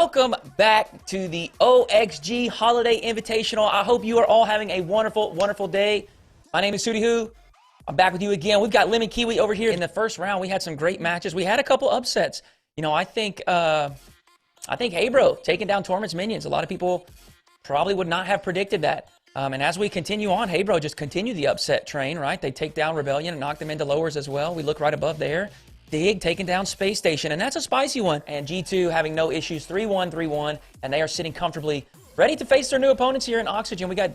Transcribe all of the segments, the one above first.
Welcome back to the OXG Holiday Invitational. I hope you are all having a wonderful, wonderful day. My name is Hoodyhoo. I'm back with you again. We've got LemonKiwi over here. In the first round, we had some great matches. We had a couple upsets. You know, I think Hey Bro taking down Torment's minions. A lot of people probably would not have predicted that. And as we continue on, Hey Bro just continue the upset train, right? They take down Rebellion and knock them into lowers as well. We look right above there. Dig taking down Spacestation, and that's a spicy one. And G2 having no issues, 3-1, 3-1, and they are sitting comfortably, ready to face their new opponents here in Oxygen. We got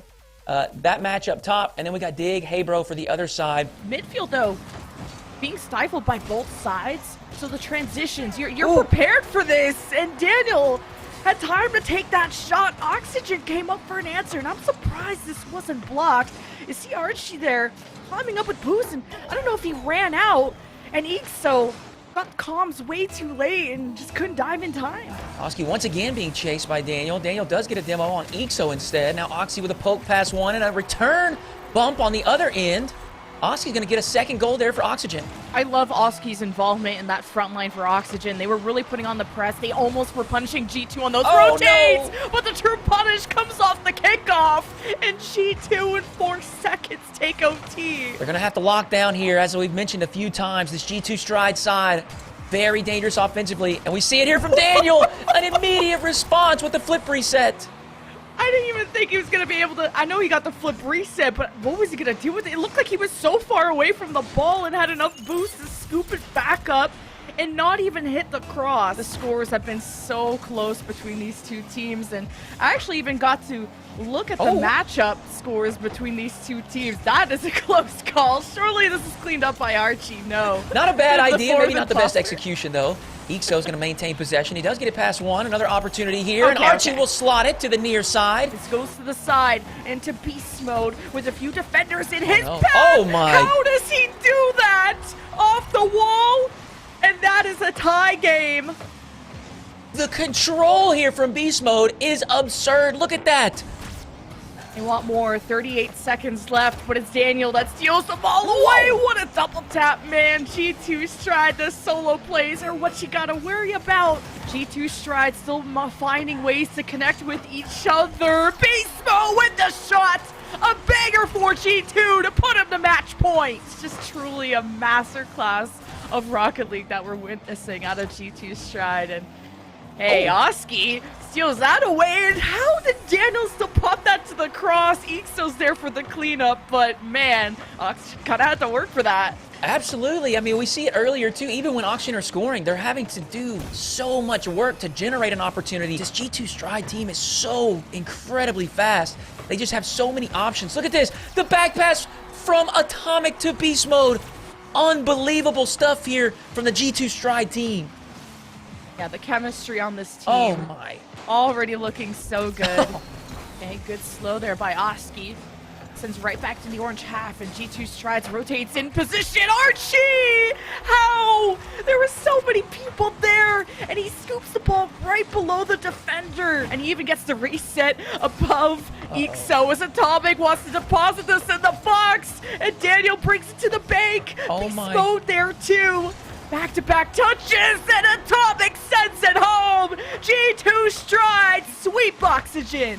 that match up top, and then we got Dig, Hey Bro for the other side. Midfield, though, being stifled by both sides, so the transitions, you're prepared for this, and Daniel had time to take that shot. Oxygen came up for an answer, and I'm surprised this wasn't blocked. You see Archie there climbing up with boost, and I don't know if he ran out, and Ixo got comms way too late and just couldn't dive in time. Oski once again being chased by Daniel. Daniel does get a demo on Ixo instead. Now Oxy with a poke pass one and a return bump on the other end. Oski's going to get a second goal there for Oxygen. I love Oski's involvement in that front line for Oxygen. They were really putting on the press. They almost were punishing G2 on those rotates, no. But the true punish comes off the kickoff, and G2 in 4 seconds take OT. They're going to have to lock down here, as we've mentioned a few times. This G2 stride side, very dangerous offensively, and we see it here from Daniel. An immediate response with the flip reset. I didn't even think he was going to be able to. I know he got the flip reset, but what was he going to do with it? It looked like he was so far away from the ball and had enough boost to scoop it back up and not even hit the cross. The scores have been so close between these two teams, and I actually even got to look at the matchup scores between these two teams. That is a close call. Surely this is cleaned up by Archie. No. Not a bad idea. Maybe not the best execution, though. Ixo's going to maintain possession. He does get it past one. Another opportunity here, and Archie will slot it to the near side. This goes to the side into beast mode with a few defenders in his path. Oh my! How does he do that? Off the wall, and that is a tie game. The control here from beast mode is absurd. Look at that. They want more. 38 seconds left, but it's Daniel that steals the ball away. What a double tap, man. G2 Stride, the solo plays are what you gotta worry about. G2 Stride still finding ways to connect with each other. Beast Mode with the shot. A banger for G2 to put him to match point. It's just truly a masterclass of Rocket League that we're witnessing out of G2 Stride. And hey, Oski steals that away, and how did Daniel still pop that to the cross? Ixo's there for the cleanup, but man, Ox kind of had to work for that. Absolutely. I mean, we see it earlier too. Even when Oxygen are scoring, they're having to do so much work to generate an opportunity. This G2 Stride team is so incredibly fast. They just have so many options. Look at this. The back pass from Atomic to Beast Mode. Unbelievable stuff here from the G2 Stride team. Yeah, the chemistry on this team. Oh my. Already looking so good. Okay, good slow there by Oski. Sends right back to the orange half, and G2 Strides rotates in position. Archie! How? There were so many people there, and he scoops the ball right below the defender. And he even gets the reset above Ixo as Atomic wants to deposit this in the box, and Daniel brings it to the bank. Oh my. Mode there too. Back-to-back touches, and Atomic sends it home! G2 Stride, sweep Oxygen!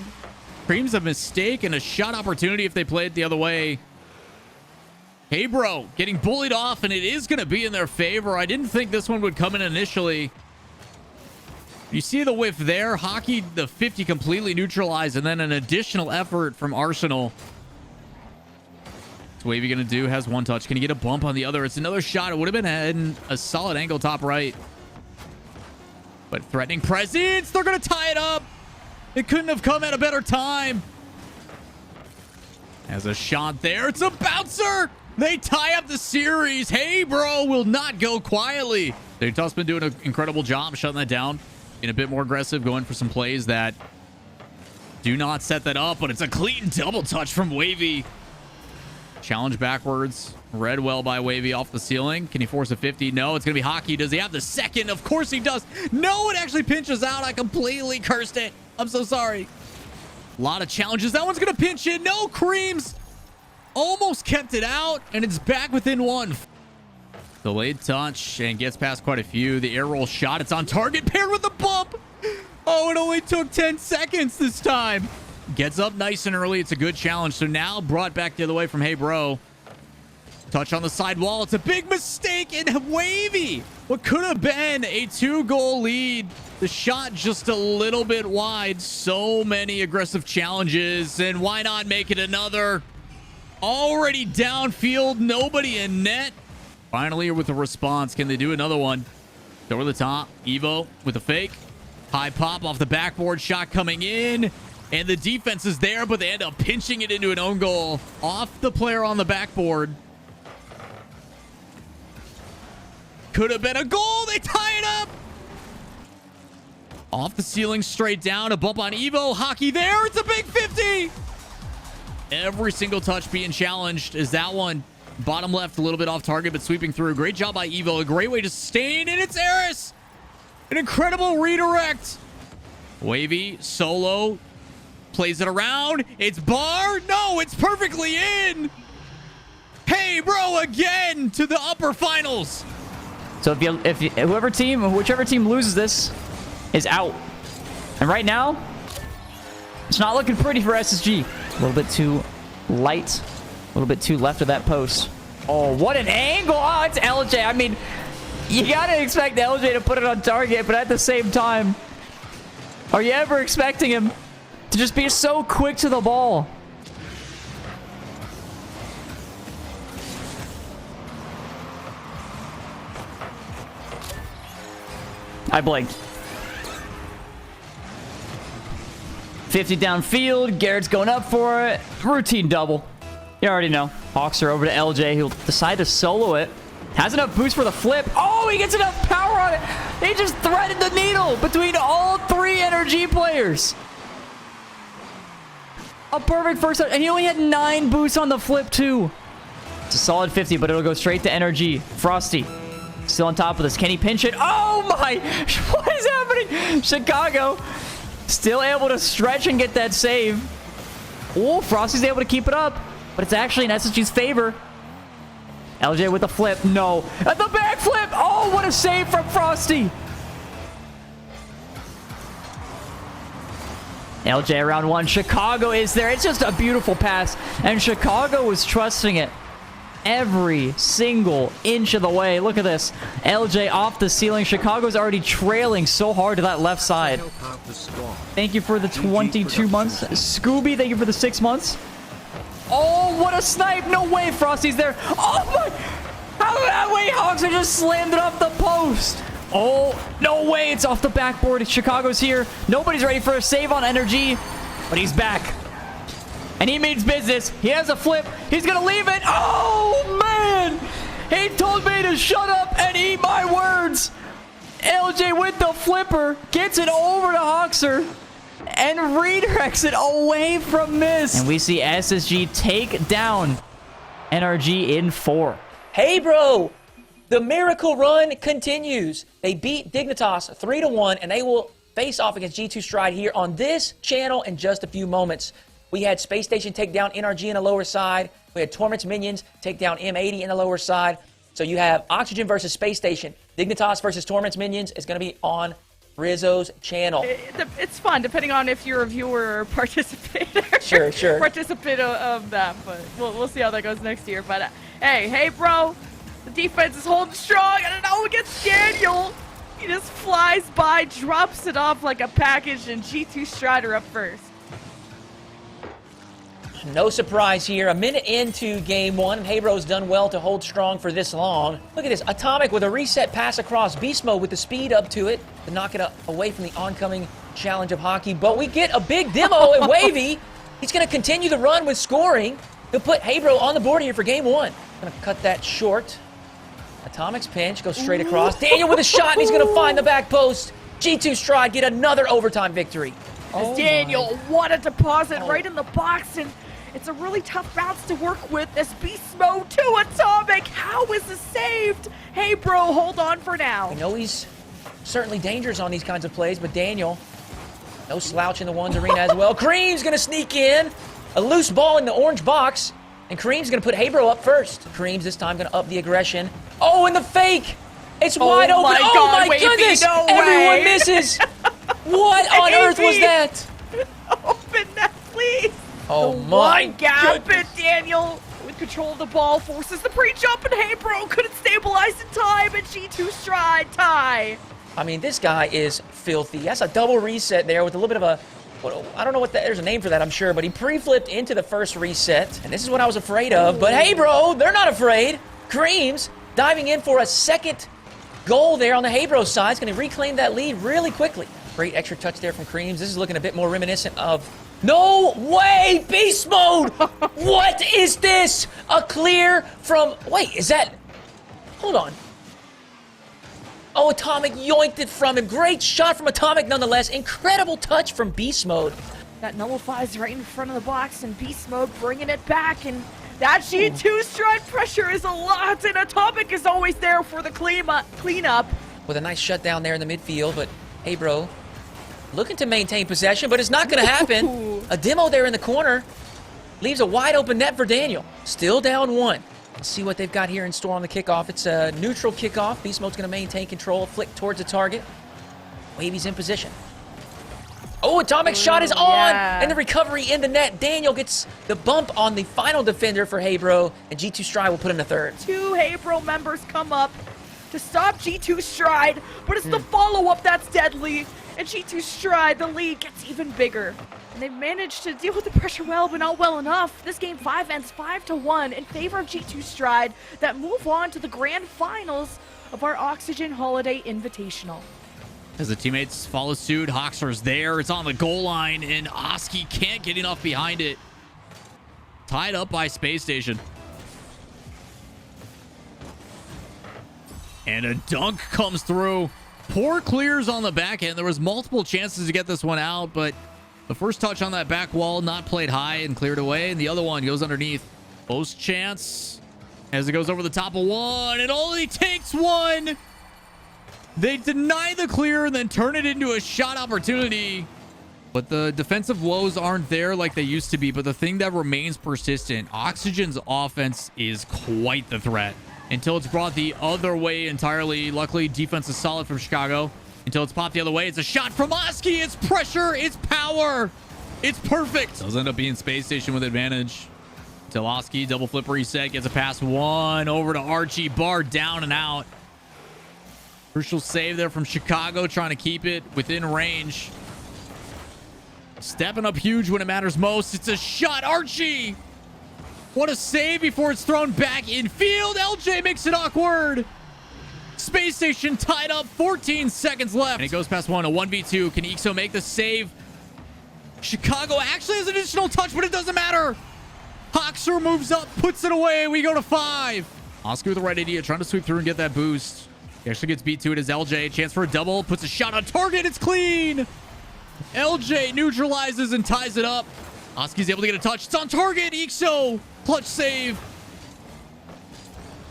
Screams a mistake and a shot opportunity if they play it the other way. Hey Bro, getting bullied off, and it is going to be in their favor. I didn't think this one would come in initially. You see the whiff there? Hockey, the 50 completely neutralized, and then an additional effort from Arsenal. What's Wavy gonna do? Has one touch. Can he get a bump on the other? It's another shot. It would have been in a solid angle top right. But threatening presence. They're gonna tie it up. It couldn't have come at a better time. Has a shot there. It's a bouncer. They tie up the series. Hey Bro will not go quietly. Dignitas been doing an incredible job shutting that down. Being a bit more aggressive, going for some plays that do not set that up, but it's a clean double touch from Wavy. Challenge backwards. Read well by Wavy off the ceiling. Can he force a 50? No, it's going to be Hockey. Does he have the second? Of course he does. No, it actually pinches out. I completely cursed it. I'm so sorry. A lot of challenges. That one's going to pinch in. No, Creams. Almost kept it out, and it's back within one. Delayed touch and gets past quite a few. The air roll shot. It's on target, paired with the bump. Bro, it only took 10 seconds this time. Gets up nice and early. It's a good challenge. So now brought back the other way from Hey Bro. Touch on the side wall. It's a big mistake in Wavy. What could have been a 2-goal lead. The shot just a little bit wide. So many aggressive challenges. And why not make it another? Already downfield. Nobody in net. Finally with a response. Can they do another one? Over the top. Evo with a fake. High pop off the backboard. Shot coming in. And the defense is there, but they end up pinching it into an own goal. Off the player on the backboard. Could have been a goal. They tie it up. Off the ceiling, straight down. A bump on Evo. Hockey there. It's a big 50. Every single touch being challenged is that one. Bottom left, a little bit off target, but sweeping through. Great job by Evo. A great way to sustain, and it's Eris. An incredible redirect. Wavy, solo. Plays it around. It's bar. No, it's perfectly in. Hey, bro, again to the upper finals. So whichever team loses this is out. And right now, it's not looking pretty for SSG. A little bit too light. A little bit too left of that post. Oh, what an angle. Oh, it's LJ. I mean, you got to expect LJ to put it on target, but at the same time, are you ever expecting him to just be so quick to the ball? I blinked. 50 downfield. Garrett's going up for it. Routine double. You already know. Hawks are over to LJ. He'll decide to solo it. Has enough boost for the flip. Oh, he gets enough power on it. They just threaded the needle between all 3 NRG players. A perfect first touch. And he only had 9 boosts on the flip, too. It's a solid 50, but it'll go straight to NRG. Frosty still on top of this. Can he pinch it? Oh, my. What is happening? Chicago still able to stretch and get that save. Oh, Frosty's able to keep it up. But it's actually in SSG's favor. LJ with the flip. No. At the back flip. Oh, what a save from Frosty. LJ around 1. Chicago is there. It's just a beautiful pass. And Chicago was trusting it every single inch of the way. Look at this. LJ off the ceiling. Chicago's already trailing so hard to that left side. Thank you for the 22 months. Scooby, thank you for the 6 months. Oh, what a snipe. No way Frosty's there. Oh, my. How did that way? Hawks are just slammed it off the post. Oh, no way. It's off the backboard. Chicago's here. Nobody's ready for a save on NRG, but he's back. And he means business. He has a flip. He's going to leave it. Oh, man. He told me to shut up and eat my words. LJ with the flipper gets it over to Hawkser and redirects it away from Mist. And we see SSG take down NRG in 4. Hey, bro. The miracle run continues. They beat Dignitas 3-1, and they will face off against G2 Stride here on this channel in just a few moments. We had Spacestation take down NRG in the lower side. We had Torment's minions take down M80 in the lower side. So you have Oxygen versus Space Station. Dignitas versus Torment's minions is going to be on RIZZO'S channel. It's fun, depending on if you're a viewer or participator. Sure. Participant of that, but we'll see how that goes next year. But hey, bro, the defense is holding strong. I don't know against Daniel. He just flies by, drops it off like a package, and G2 Strider up first. No surprise here. A minute into game 1, and Heybro's done well to hold strong for this long. Look at this. Atomic with a reset pass across. Beast Mode with the speed up to it to knock it away from the oncoming challenge of hockey. But we get a big demo and Wavy. He's going to continue the run with scoring. He'll put Heybro on the board here for game 1. Going to cut that short. Atomic's pinch goes straight across. Daniel with a shot, and he's going to find the back post. G2 Stride get another overtime victory. Daniel, what a deposit right in the box, and it's a really tough bounce to work with. This Beast Mode to Atomic. How is this saved? Hey, bro, hold on for now. We know he's certainly dangerous on these kinds of plays, but Daniel, no slouch in the ones arena as well. Kareem's going to sneak in. A loose ball in the orange box, and Kareem's going to put Heybro up first. Kareem's this time going to up the aggression. Oh, and the fake. It's wide open. My oh, God, my goodness. No Everyone way. misses. What on earth was that? Open that, please. Oh The my one gap, goodness. and Daniel, with control of the ball, forces the pre-jump, and Hey Bro couldn't stabilize in time, and G2 stride tie. I mean, this guy is filthy. That's a double reset there with a little bit of a, I don't know what that, there's a name for that, I'm sure, but he pre-flipped into the first reset, and this is what I was afraid of. But Hey Bro, they're not afraid. Creams diving in for a second goal there on the Hey Bro side. He's going to reclaim that lead really quickly. Great extra touch there from Creams. This is looking a bit more reminiscent of... No way! Beast mode! What is this? A clear from... Wait, is that... Hold on. Oh, Atomic yoinked it from him. Great shot from Atomic nonetheless. Incredible touch from Beast mode. That nullifies right in front of the box, and Beast Mode bringing it back, and that G2 stride pressure is a lot, and Atomic is always there for the cleanup. With a nice shutdown there in the midfield, but Hey Bro looking to maintain possession, but it's not going to happen. A demo there in the corner leaves a wide open net for Daniel. Still down 1. Let's see what they've got here in store on the kickoff. It's a neutral kickoff. Beast Mode's going to maintain control, flick towards the target. Wavy's in position. Oh, Atomic shot is on, yeah. and the recovery in the net. Daniel gets the bump on the final defender for Hey Bro, and G2 Stride will put in the third. 2 Hey Bro members come up to stop G2 Stride, but it's the follow-up that's deadly, and G2 Stride, the lead gets even bigger. And they've managed to deal with the pressure well, but not well enough. This game 5 ends 5-1 in favor of G2 Stride that move on to the grand finals of our Oxygen Holiday Invitational. As the teammates follow suit, Hoxer's there. It's on the goal line, and Oski can't get enough behind it. Tied up by Spacestation. And a dunk comes through. Poor clears on the back end. There was multiple chances to get this one out, but the first touch on that back wall not played high and cleared away, and the other one goes underneath. Post chance as it goes over the top of one. It only takes one. They deny the clear and then turn it into a shot opportunity. But the defensive woes aren't there like they used to be. But the thing that remains persistent, Oxygen's offense is quite the threat. Until it's brought the other way entirely. Luckily, defense is solid from Chicago. Until it's popped the other way. It's a shot from Oski. It's pressure. It's power. It's perfect. Does end up being Spacestation with advantage. Until Oski, double flip reset, gets a pass one over to Archie. Bar down and out. Crucial save there from Chicago, trying to keep it within range. Stepping up huge when it matters most. It's a shot. Archie! What a save before it's thrown back in field. LJ makes it awkward. Space Station tied up. 14 seconds left. And it goes past one. A 1v2. Can Ixo make the save? Chicago actually has an additional touch, but it doesn't matter. Hoxer moves up, puts it away. We go to 5. Oscar with the right idea, trying to sweep through and get that boost. He actually gets beat to it as LJ. Chance for a double. Puts a shot on target. It's clean. LJ neutralizes and ties it up. Oski's able to get a touch. It's on target. Ixo. Clutch save.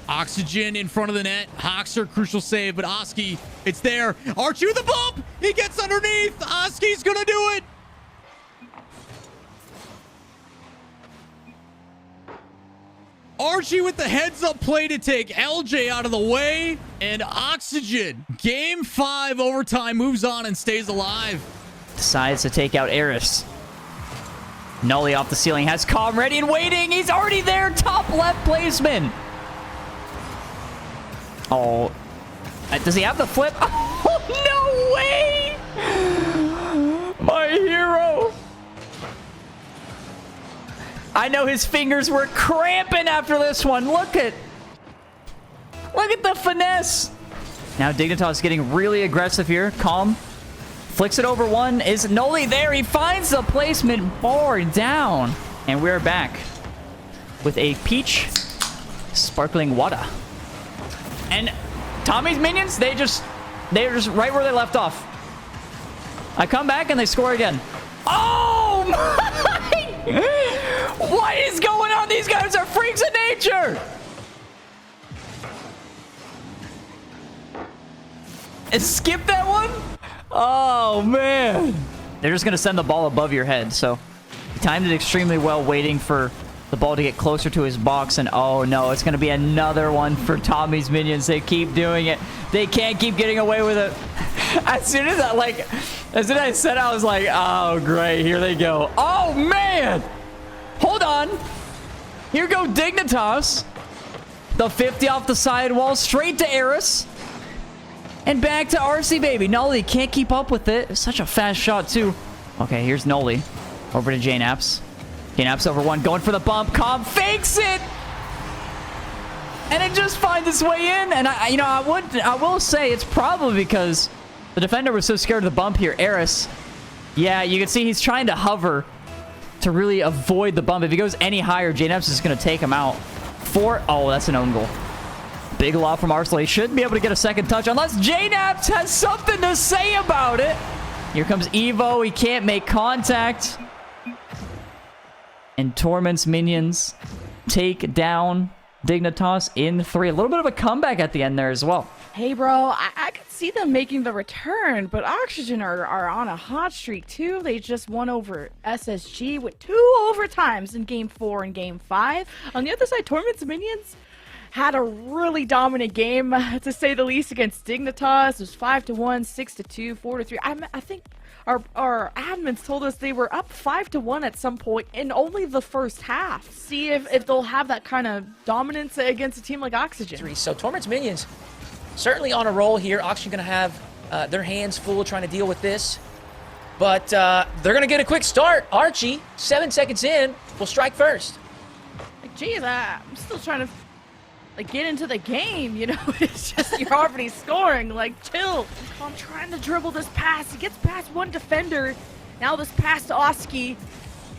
Oxygen in front of the net. Hoxer, crucial save. But Oski, it's there. Archie with a bump. He gets underneath. Oski's going to do it. Archie with the heads-up play to take LJ out of the way. And Oxygen, game 5 overtime, moves on and stays alive. Decides to take out Eris. Nully off the ceiling, has Calm ready and waiting. He's already there. Top left placement. Oh. Does he have the flip? Oh, no way. My hero. I know his fingers were cramping after this one. Look at the finesse. Now Dignitas getting really aggressive here. Calm. Flicks it over one. Is Noli there? He finds the placement. Bar down. And we're back with a peach sparkling water. And Tommy's minions, they're just right where they left off. I come back and they score again. Oh my! What is going on? These guys are freaks of nature. And skip that one? Oh, man. They're just going to send the ball above your head. So he timed it extremely well, waiting for the ball to get closer to his box. And oh, no, it's going to be another one for Tommy's minions. They keep doing it. They can't keep getting away with it. As soon as I said, I was like, oh, great. Here they go. Oh, man. Hold on. Here go Dignitas. The 50 off the sidewall, straight to Eris. And back to RC, baby. Nolly can't keep up with it. It's such a fast shot, too. Okay, here's Nolly. Over to JNAPS. JNAPS over one, going for the bump. Cobb fakes it! And it just finds its way in. And I will say it's probably because the defender was so scared of the bump here. Eris. Yeah, you can see he's trying to hover to really avoid the bump. If he goes any higher, JNAPS is going to take him out. Oh, that's an own goal. Big lob from Arsenal. He shouldn't be able to get a second touch unless JNAPS has something to say about it. Here comes Evo. He can't make contact. And Torment's minions take down Dignitas in 3. A little bit of a comeback at the end there as well. Hey, bro, I could see them making the return, but Oxygen are on a hot streak, too. They just won over SSG with 2 overtimes in Game 4 and Game 5. On the other side, Torment's minions had a really dominant game, to say the least, against Dignitas. It was 5-1, 6-2, 4-3. I think our admins told us they were up 5-1 at some point in only the first half. See if they'll have that kind of dominance against a team like Oxygen. So Torment's minions certainly on a roll here. Oxygen going to have their hands full trying to deal with this. But they're going to get a quick start. Archie, 7 seconds in, will strike first. Like, geez, I'm still trying to get into the game, you know? It's just you're already scoring. Like, chill. I'm trying to dribble this pass. He gets past one defender. Now this pass to Oski.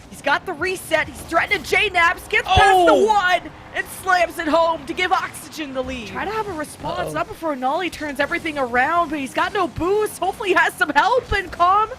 He's got the reset. He's threatening JNAPS. Gets past the one and slams it home to give Oxygen the lead. Try to have a response, not before Nolly turns everything around, but he's got no boost. Hopefully he has some help and Calm.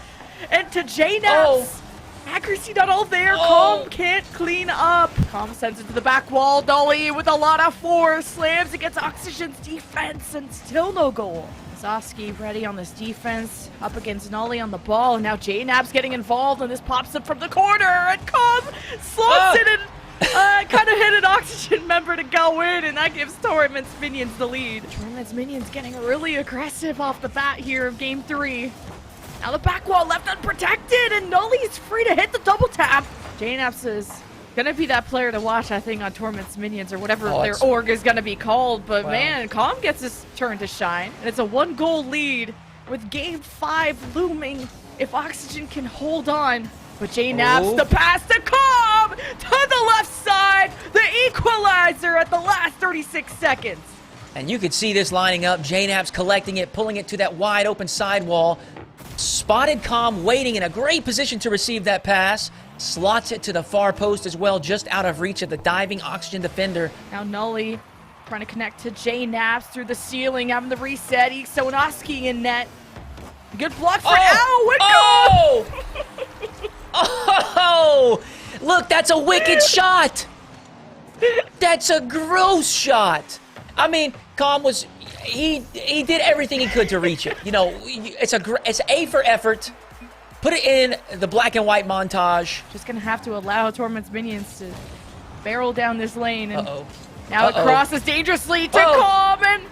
And to JNAPS. Accuracy not all there. Calm can't clean up. Calm sends it to the back wall. Nolly with a lot of force. Slams against Oxygen's defense and still no goal. Zoski ready on this defense. Up against Nolly on the ball. And now JNAP's getting involved and this pops up from the corner. And Calm slots it and kind of hit an Oxygen member to go in. And that gives Torment's minions the lead. Torment's minions getting really aggressive off the bat here of Game 3. Now the back wall left unprotected, and Nolly's free to hit the double tap. JNAPS is gonna be that player to watch, I think, on Torment's minions or whatever their org is gonna be called. But man, Calm gets his turn to shine, and it's a 1-goal lead with Game 5 looming if Oxygen can hold on. But JNAPS, the pass to Calm to the left side, the equalizer at the last 36 seconds. And you could see this lining up. JNAP's collecting it, pulling it to that wide open sidewall. Spotted Calm waiting in a great position to receive that pass. Slots it to the far post as well, just out of reach of the diving Oxygen defender. Now Nolly trying to connect to JNAPS through the ceiling, having the reset. Sonoski in net. Good block for Oh! Look, that's a wicked shot. That's a gross shot. I mean, Calm was... He did everything he could to reach it. You know, it's A for effort. Put it in the black and white montage. Just gonna have to allow Torment's minions to barrel down this lane. And now it crosses dangerously to Calm and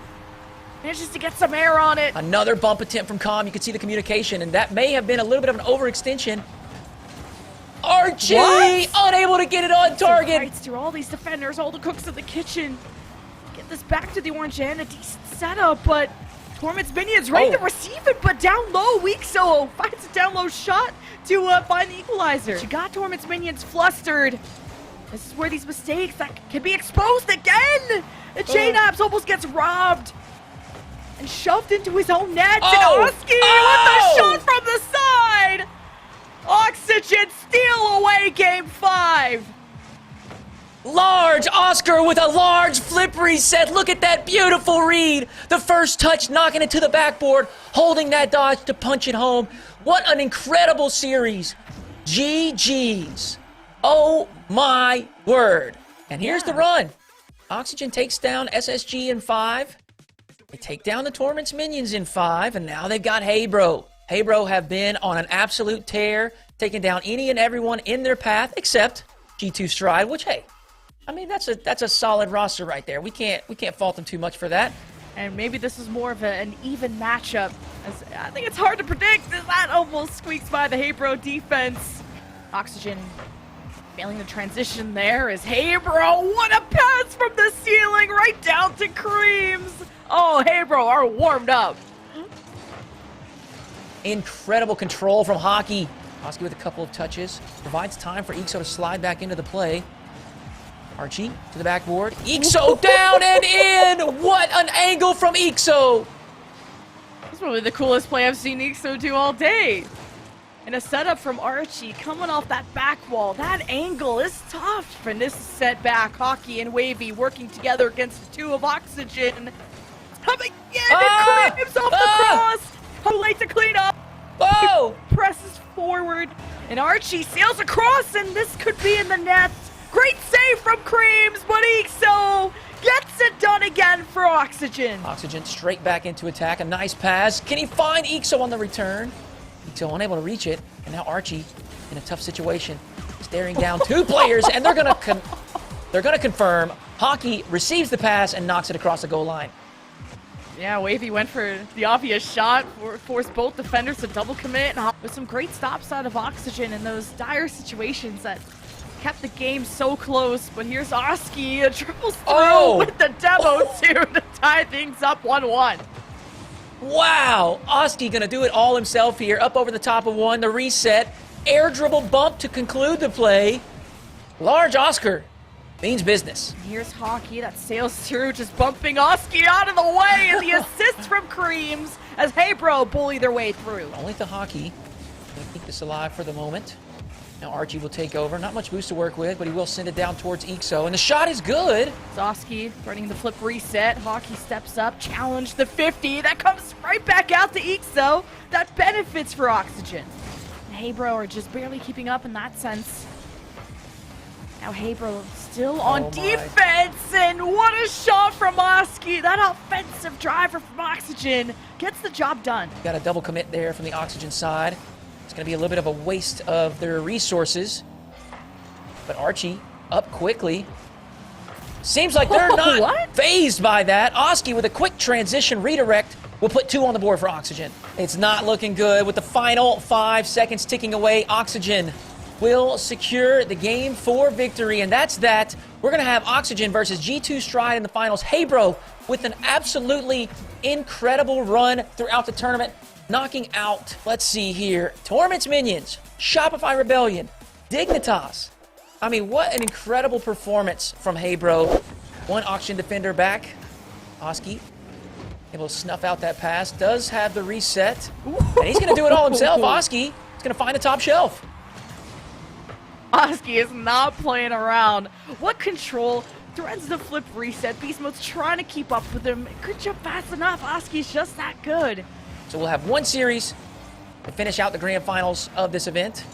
manages to get some air on it. Another bump attempt from Calm. You can see the communication, and that may have been a little bit of an overextension. RG unable to get it on target. Fights through all these defenders, all the cooks in the kitchen. Get this back to the orange end, a decent setup, but Torment's minions ready to receive it, but down low, weak solo finds a down low shot to find the equalizer. She got Torment's minions flustered. This is where these mistakes that can be exposed again. And JNAPS almost gets robbed and shoved into his own net. And Oski with the shot from the side. Oxygen steal away Game 5. Large Oscar with a large flip reset. Look at that beautiful read. The first touch knocking it to the backboard, holding that dodge to punch it home. What an incredible series. GG's. Oh my word. And here's the run. Oxygen takes down SSG in 5. They take down the Torment's minions in 5, and now they've got Hey Bro. Hey Bro have been on an absolute tear, taking down any and everyone in their path except G2 Stride, which, hey, I mean, that's a solid roster right there. We can't fault them too much for that. And maybe this is more of an even matchup I think it's hard to predict. That almost squeaks by the Hebro defense. Oxygen failing the transition there is Hebro. What a pass from the ceiling right down to Creams. Oh, Hebro are warmed up. Incredible control from Hockey. Hockey with a couple of touches. Provides time for Ixo to slide back into the play. Archie to the backboard. Ixo down and in! What an angle from Ixo! That's probably the coolest play I've seen Ixo do all day. And a setup from Archie coming off that back wall. That angle is tough. And this is set back. Hockey and Wavy working together against the two of Oxygen. Coming in and Creams off the cross. How late to clean up. Whoa! Presses forward. And Archie sails across, and this could be in the net. Great save from Creams, but Ixo gets it done again for Oxygen. Oxygen straight back into attack. A nice pass. Can he find Ixo on the return? Ixo unable to reach it. And now Archie in a tough situation. Staring down two players, and they're gonna confirm. Hockey receives the pass and knocks it across the goal line. Yeah, Wavy went for the obvious shot, forced both defenders to double commit, with some great stops out of Oxygen in those dire situations that kept the game so close. But here's Oski, triples through with the demo too to tie things up 1-1. Wow! Oski gonna do it all himself here. Up over the top of one, the reset. Air dribble bump to conclude the play. Large Oscar means business. Here's Hockey that sails through, just bumping Oski out of the way, and the assist from Creams as Hebro bully their way through. Only to Hockey. Gonna keep this alive for the moment. Now Archie will take over. Not much boost to work with, but he will send it down towards Ixo. And the shot is good. Zoski running the flip reset. Hockey steps up, challenge the 50. That comes right back out to Ixo. That benefits for Oxygen. Hebro are just barely keeping up in that sense. Now Hebro still on defense, and what a shot from Oski. That offensive driver from Oxygen gets the job done. Got a double commit there from the Oxygen side. It's going to be a little bit of a waste of their resources. But Archie up quickly. Seems like they're not phased by that. Oski with a quick transition redirect will put 2 on the board for Oxygen. It's not looking good with the final 5 seconds ticking away. Oxygen will secure the game for victory, and that's that. We're going to have Oxygen versus G2 Stride in the finals. Hebro with an absolutely incredible run throughout the tournament, knocking out, let's see here, Torment's Minions, Shopify Rebellion, Dignitas. I mean, what an incredible performance from Hebro. One Oxygen defender back. Oski able to snuff out that pass. Does have the reset. And he's going to do it all himself. Oski is going to find the top shelf. Oski is not playing around. What control. Threads the flip reset. Beast Mode's trying to keep up with him. Could jump fast enough. Oski's just that good. So we'll have one series to finish out the grand finals of this event.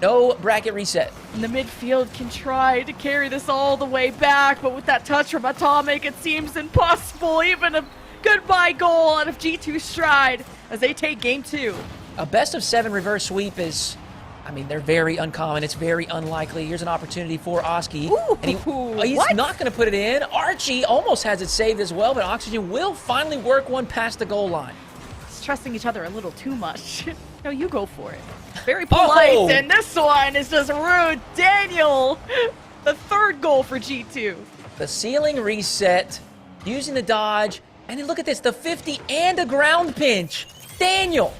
No bracket reset. And the midfield can try to carry this all the way back, but with that touch from Atomic, it seems impossible. Even a goodbye goal out of G2 Stride as they take game 2. A best of 7 reverse sweep is, I mean, they're very uncommon. It's very unlikely. Here's an opportunity for Oski. And he's not going to put it in. Archie almost has it saved as well, but Oxygen will finally work one past the goal line. It's trusting each other a little too much. No, you go for it. Very polite, and this one is just rude. Daniel, the 3rd goal for G2. The ceiling reset, using the dodge, and then look at this, the 50 and a ground pinch. Daniel,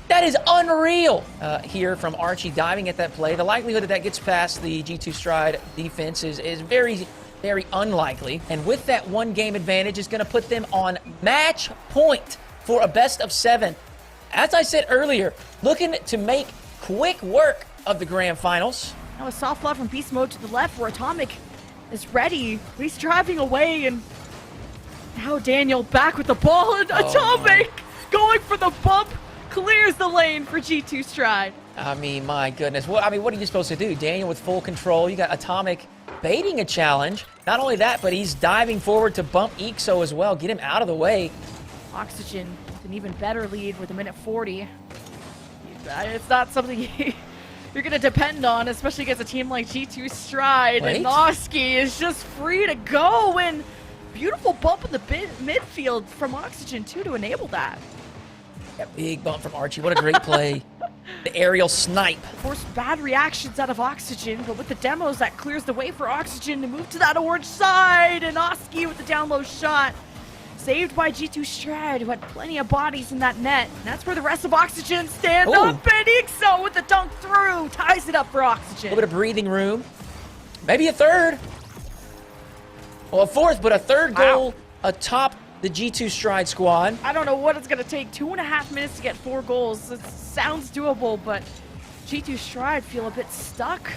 that is unreal. Here from Archie diving at that play. The likelihood that gets past the G2 Stride defense is very, very unlikely. And with that 1 game advantage, is going to put them on match point for a best of 7. As I said earlier, looking to make quick work of the grand finals. Now a soft love from Beast Mode to the left where Atomic is ready. He's driving away, and now Daniel back with the ball, and Atomic going for the bump. Clears the lane for G2 Stride. I mean, my goodness. What are you supposed to do? Daniel with full control. You got Atomic baiting a challenge. Not only that, but he's diving forward to bump Ixo as well. Get him out of the way. Oxygen with an even better lead with a minute 40. It's not something you're going to depend on, especially against a team like G2 Stride. And Oski is just free to go, and beautiful bump in the midfield from Oxygen, too, to enable that. That big bump from Archie. What a great play. The aerial snipe. Forced bad reactions out of Oxygen, but with the demos, that clears the way for Oxygen to move to that orange side. And Oski with the down low shot. Saved by G2 Strad, who had plenty of bodies in that net. And that's where the rest of Oxygen stand up. And Ixo with the dunk through. Ties it up for Oxygen. A little bit of breathing room. Maybe a third. Well, a fourth, but a third goal atop the G2 Stride squad. I don't know what it's going to take. 2.5 minutes to get 4 goals. It sounds doable, but G2 Stride feel a bit stuck,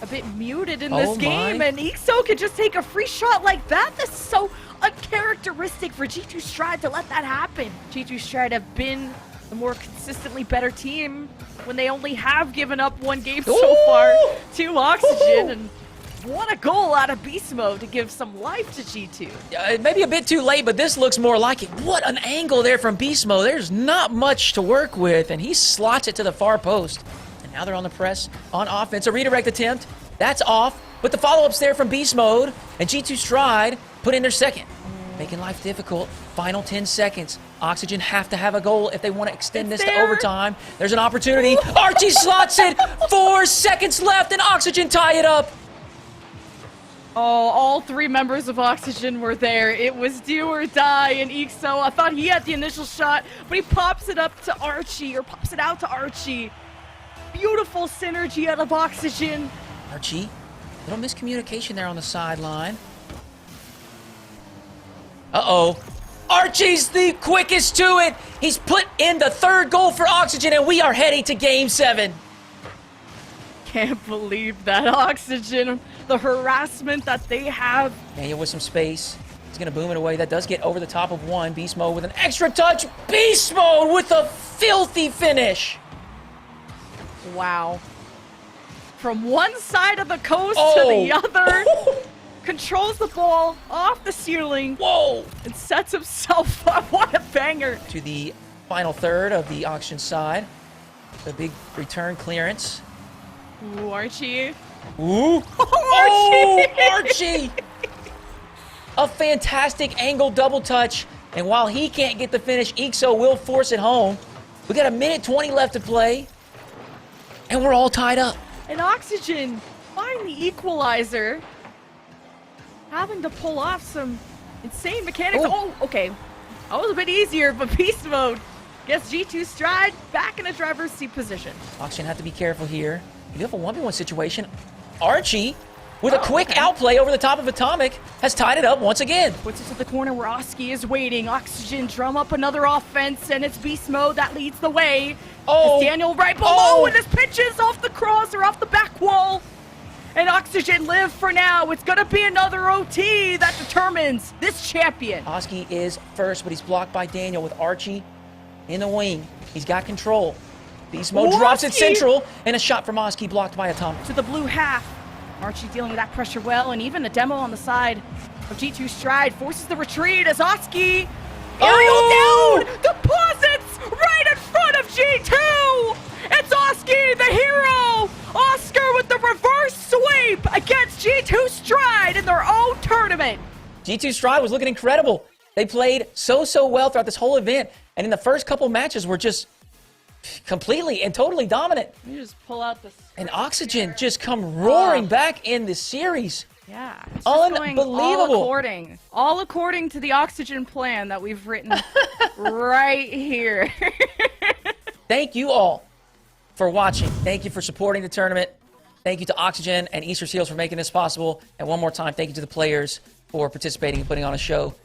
a bit muted in this game. And Ixo could just take a free shot like that. This is so uncharacteristic for G2 Stride to let that happen. G2 Stride have been the more consistently better team when they only have given up 1 game so far to Oxygen. And what a goal out of beast mode to give some life to G2. Maybe a bit too late, but this looks more like it. What an angle there from beast mode. There's not much to work with, and he slots it to the far post. And now they're on the press on offense. A redirect attempt. That's off. But the follow-ups there from beast mode, and G2 Stride put in their second. Making life difficult. Final 10 seconds. Oxygen have to have a goal if they want to extend this to overtime. There's an opportunity. Archie slots it. 4 seconds left, and Oxygen tie it up. Oh, all 3 members of Oxygen were there. It was do or die, and Ixo, I thought he had the initial shot, but he pops it up to Archie, or pops it out to Archie. Beautiful synergy out of Oxygen. Archie, little miscommunication there on the sideline. Uh-oh. Archie's the quickest to it. He's put in the 3rd goal for Oxygen, and we are heading to Game 7. Can't believe that. Oxygen, the harassment that they have. Daniel with some space. He's going to boom it away. That does get over the top of one. Beast mode with an extra touch. Beast mode with a filthy finish. Wow. From one side of the coast to the other. Controls the ball off the ceiling. Whoa. And sets himself up. What a banger. To the final third of the Oxygen side. The big return clearance. Ooh, Archie. Ooh. Archie! Oh, Archie! A fantastic angle double touch. And while he can't get the finish, Ixo will force it home. We got 1:20 left to play. And we're all tied up. And Oxygen find the equalizer. Having to pull off some insane mechanics. Oh, okay. That was a bit easier, but beast mode gets G2 Stride back in a driver's seat position. Oxygen have to be careful here. You do have a 1v1 situation. Archie, with a quick outplay over the top of Atomic, has tied it up once again. Puts it to the corner where Oski is waiting. Oxygen drum up another offense, and it's beast mode that leads the way. It's Daniel right below, and his pitches off the cross or off the back wall. And Oxygen live for now. It's going to be another OT that determines this champion. Oski is first, but he's blocked by Daniel with Archie in the wing. He's got control. Beast mode drops it central, and a shot from Oski blocked by Atomic. To the blue half. Archie dealing with that pressure well, and even a demo on the side of G2 Stride forces the retreat as Oski aerial down, deposits right in front of G2. It's Oski, the hero. Oscar with the reverse sweep against G2 Stride in their own tournament. G2 Stride was looking incredible. They played so well throughout this whole event, and in the first couple matches were just completely and totally dominant. You just pull out the and Oxygen just come roaring back in the series. Yeah, it's unbelievable. All according to the Oxygen plan that we've written right here. Thank you all for watching. Thank you for supporting the tournament. Thank you to Oxygen and Esports for making this possible. And one more time, thank you to the players for participating and putting on a show.